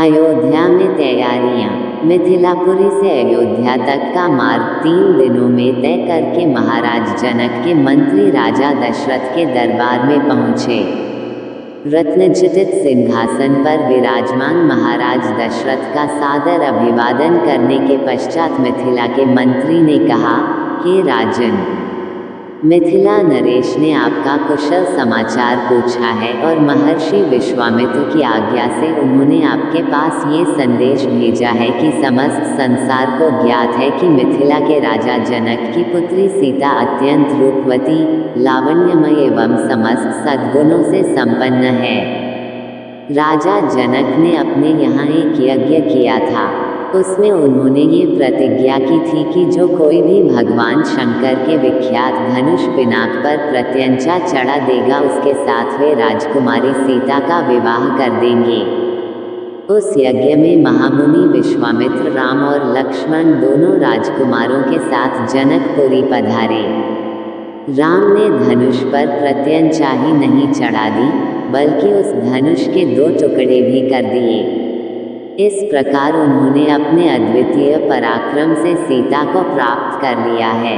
अयोध्या में तैयारियां। मिथिलापुरी से अयोध्या तक का मार्ग 3 दिनों में तय करके महाराज जनक के मंत्री राजा दशरथ के दरबार में पहुंचे। रत्नजटित सिंहासन पर विराजमान महाराज दशरथ का सादर अभिवादन करने के पश्चात मिथिला के मंत्री ने कहा, हे राजन, मिथिला नरेश ने आपका कुशल समाचार पूछा है और महर्षि विश्वामित्र की आज्ञा से उन्होंने आपके पास ये संदेश भेजा है कि समस्त संसार को ज्ञात है कि मिथिला के राजा जनक की पुत्री सीता अत्यंत रूपवती, लावण्यमय एवं समस्त सद्गुणों से संपन्न है। राजा जनक ने अपने यहाँ एक यज्ञ किया था। उसमें उन्होंने ये प्रतिज्ञा की थी कि जो कोई भी भगवान शंकर के विख्यात धनुष पिनाक पर प्रत्यंचा चढ़ा देगा उसके साथ वे राजकुमारी सीता का विवाह कर देंगे। उस यज्ञ में महामुनि विश्वामित्र राम और लक्ष्मण दोनों राजकुमारों के साथ जनकपुरी पधारे। राम ने धनुष पर प्रत्यंचा ही नहीं चढ़ा दी, बल्कि उस धनुष के 2 टुकड़े भी कर दिए। इस प्रकार उन्होंने अपने अद्वितीय पराक्रम से सीता को प्राप्त कर लिया है।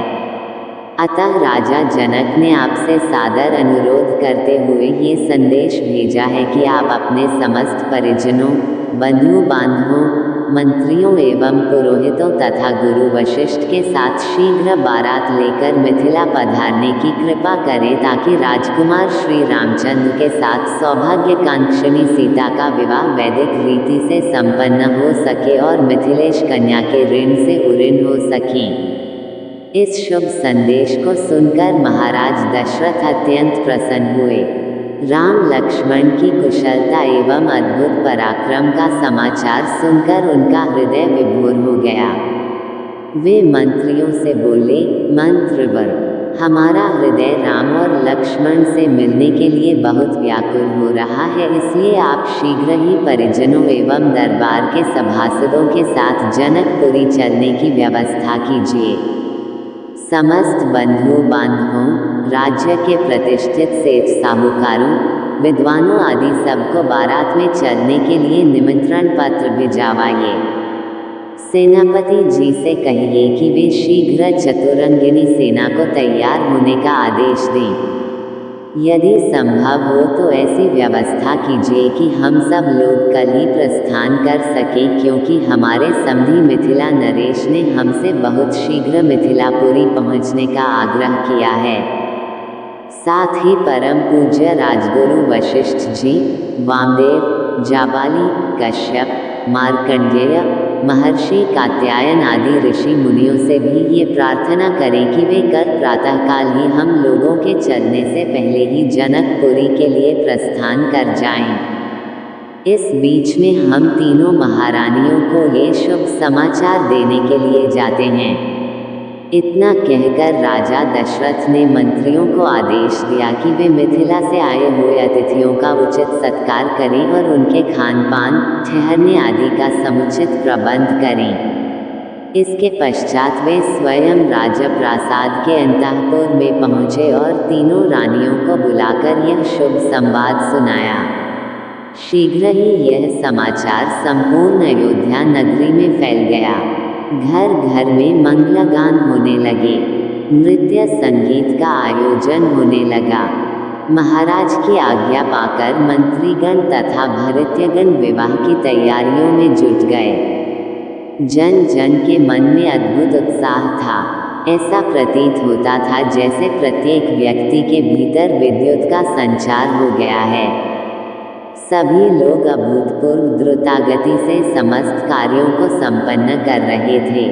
अतः राजा जनक ने आपसे सादर अनुरोध करते हुए ये संदेश भेजा है कि आप अपने समस्त परिजनों, बंधु बांधवों, मंत्रियों एवं पुरोहितों तथा गुरु वशिष्ठ के साथ शीघ्र बारात लेकर मिथिला पधारने की कृपा करें ताकि राजकुमार श्री रामचंद्र के साथ सौभाग्यकांक्षिणी सीता का विवाह वैदिक रीति से संपन्न हो सके और मिथिलेश कन्या के ऋण से उऋण हो सके। इस शुभ संदेश को सुनकर महाराज दशरथ अत्यंत प्रसन्न हुए। राम लक्ष्मण की कुशलता एवं अद्भुत पराक्रम का समाचार सुनकर उनका हृदय विभोर हो गया। वे मंत्रियों से बोले, मंत्रवर, हमारा हृदय राम और लक्ष्मण से मिलने के लिए बहुत व्याकुल हो रहा है, इसलिए आप शीघ्र ही परिजनों एवं दरबार के सभासदों के साथ जनकपुरी चलने की व्यवस्था कीजिए। समस्त बंधु बांधवों, राज्य के प्रतिष्ठित सेठ साहूकारों, विद्वानों आदि सबको बारात में चलने के लिए निमंत्रण पत्र भिजवाइए। सेनापति जी से कहिए कि वे शीघ्र चतुरंगिनी सेना को तैयार होने का आदेश दें। यदि संभव हो तो ऐसी व्यवस्था कीजिए कि हम सब लोग कल ही प्रस्थान कर सकें, क्योंकि हमारे समधी मिथिला नरेश ने हमसे बहुत शीघ्र मिथिलापुरी पहुंचने का आग्रह किया है। साथ ही परम पूज्य राजगुरु वशिष्ठ जी, वामदेव, जाबाली, कश्यप, मार्कंडेय, महर्षि कात्यायन आदि ऋषि मुनियों से भी ये प्रार्थना करें कि वे कल प्रातःकाल ही हम लोगों के चलने से पहले ही जनकपुरी के लिए प्रस्थान कर जाएं। इस बीच में हम तीनों महारानियों को ये शुभ समाचार देने के लिए जाते हैं। इतना कहकर राजा दशरथ ने मंत्रियों को आदेश दिया कि वे मिथिला से आए हुए अतिथियों का उचित सत्कार करें और उनके खान पान, ठहरने आदि का समुचित प्रबंध करें। इसके पश्चात वे स्वयं राजप्रासाद के अंतःपुर में पहुँचे और तीनों रानियों को बुलाकर यह शुभ संवाद सुनाया। शीघ्र ही यह समाचार संपूर्ण अयोध्या नगरी में फैल गया। घर घर में मंगलगान होने लगे, नृत्य संगीत का आयोजन होने लगा। महाराज की आज्ञा पाकर मंत्रीगण तथा भृत्यगण विवाह की तैयारियों में जुट गए। जन जन के मन में अद्भुत उत्साह था। ऐसा प्रतीत होता था जैसे प्रत्येक व्यक्ति के भीतर विद्युत का संचार हो गया है। सभी लोग अभूतपूर्व द्रुतगति से समस्त कार्यों को संपन्न कर रहे थे।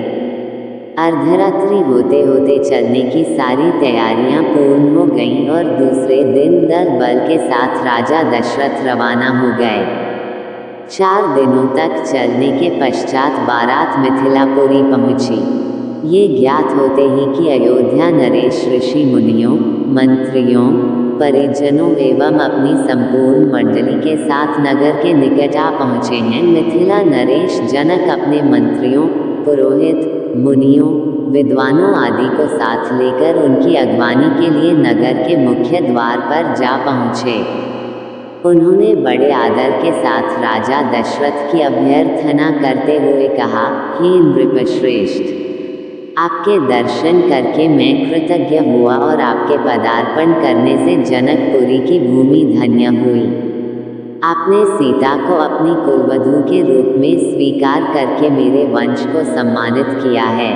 अर्धरात्रि होते होते चलने की सारी तैयारियां पूर्ण हो गईं और दूसरे दिन दल बल के साथ राजा दशरथ रवाना हो गए। 4 दिनों तक चलने के पश्चात बारात मिथिलापुरी पहुंची। ये ज्ञात होते ही कि अयोध्या नरेश ऋषि मुनियों, मंत्रियों, परिजनों एवं अपनी संपूर्ण मंडली के साथ नगर के निकट आ पहुँचे हैं। मिथिला नरेश जनक अपने मंत्रियों, पुरोहित, मुनियों, विद्वानों आदि को साथ लेकर उनकी अगवानी के लिए नगर के मुख्य द्वार पर जा पहुँचे। उन्होंने बड़े आदर के साथ राजा दशरथ की अभ्यर्थना करते हुए कहा, हे नृपश्रेष्ठ, आपके दर्शन करके मैं कृतज्ञ हुआ और आपके पदार्पण करने से जनकपुरी की भूमि धन्य हुई। आपने सीता को अपनी कुलवधू के रूप में स्वीकार करके मेरे वंश को सम्मानित किया है।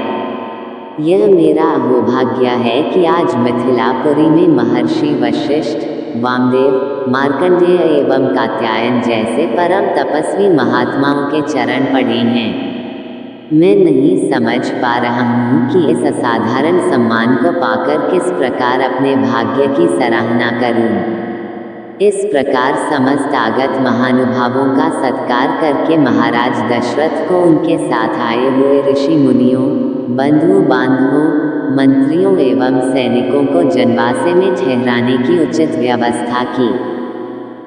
यह मेरा अहोभाग्य है कि आज मिथिलापुरी में महर्षि वशिष्ठ, वामदेव, मार्कंडेय एवं कात्यायन जैसे परम तपस्वी महात्माओं के चरण पड़े हैं। मैं नहीं समझ पा रहा हूँ कि इस असाधारण सम्मान को पाकर किस प्रकार अपने भाग्य की सराहना करूँ। इस प्रकार समस्त आगत महानुभावों का सत्कार करके महाराज दशरथ को उनके साथ आए हुए ऋषि मुनियों, बंधु बांधवों, मंत्रियों एवं सैनिकों को जनवासे में ठहराने की उचित व्यवस्था की।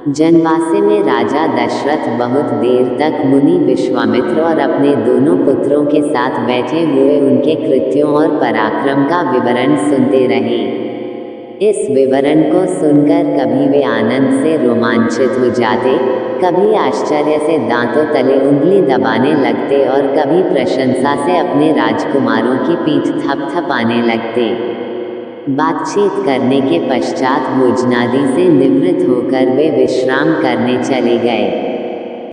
जनवासे में राजा दशरथ बहुत देर तक मुनि विश्वामित्र और अपने दोनों पुत्रों के साथ बैठे हुए उनके कृत्यों और पराक्रम का विवरण सुनते रहे। इस विवरण को सुनकर कभी वे आनंद से रोमांचित हो जाते, कभी आश्चर्य से दांतों तले उंगली दबाने लगते और कभी प्रशंसा से अपने राजकुमारों की पीठ थपथपाने लगते। बातचीत करने के पश्चात भोजनादि से निवृत्त होकर वे विश्राम करने चले गए।